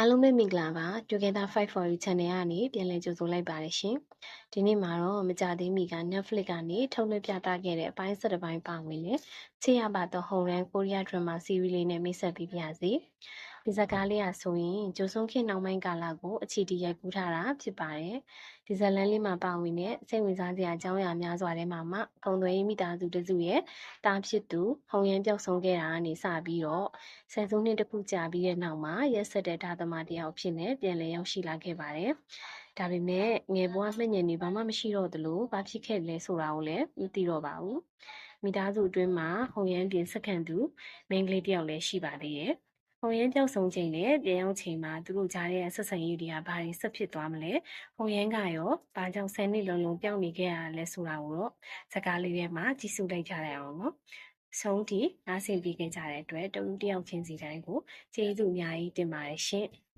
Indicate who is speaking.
Speaker 1: အားလုံးပဲမင်္ဂလာပါ Together Fight for You Channel ကနေပြန်လည်ကြိုဆိုလိုက်ပါတယ်ရှင်။ဒီနေ့မှာတော့မကြသေးမီက Netflix ကနေထုတ်လွှင့်ပြသခဲ့တဲ့အပိုင်း7ပိုင်းပါဝင်တဲ့ချစ်ရပါတော့ Hongran Korea Drama Series လေးနဲ့မိတ်ဆက်ပေးပါရစေ။ဒီဇာတ်ကားလေးကဆိုရင်ဂျိုဆုံခေတ်နောက်ပိုင်းကာလကိုအခြေတည်ရိုက်ကူးထားတာဖြစ်ပါတယ်။ဒီဇာတ်လမ်းလေးမှာပါဝင်တဲ့စိတ်ဝင်စားစရာအကြောင်းအရာများစွာထဲမှာမှခုံသွဲမိသားစုတစုရဲ့တားဖြစ်သူဟောင်ရန်ပြောက်ဆုံးခဲ့တာကနေစပြီးတော့ဆယ်စုနှစ်တစ်ခုကြာပြီးတဲ့နောက်မှာရက်ဆက်တဲ့ဒါသမားတယောက်ဖြစ်နေပြန်လည်ရောက်ရှိလာခဲ့ပါတယ်။ဒါပေမဲ့ငယ်ဘဝမှတ်ဉာဏ်တွေဘာမှမရှိတော့သလိုဘာဖြစ်ခဲ့လဲဆိုတာကိုလည်းမသိတော့ပါဘူး။မိသားစုအတွင်းမှာဟောင်ရန်ပြင်စက္ကန့်သူမိန်းကလေးတယောက်လည်းရှိပါသေးတယ်။ဟောင်ရန်ပြောက်ဆုံးချိန်နဲ့ပြန်ရောက်ချိန်မှာသူတို့ကြားတဲ့ဆက်ဆံရေးတွေကဘာတွေဆက်ဖြစ်သွားမလဲ။ဟောင်ရန်ကရောဘာကြောင့်10နှစ်လုံးလုံးပြောင်းနေခဲ့ရလဲဆိုတာကိုတော့စကားလေးထဲမှာကြည့်စုလိုက်ကြရအောင်နော်။ဆုံးထိနားဆင်ပြီးခဲ့ကြတဲ့အတွက်တဦးတယောက်ချင်းစီတိုင်းကိုကျေးဇူးအများကြီးတင်ပါတယ်ရှင်။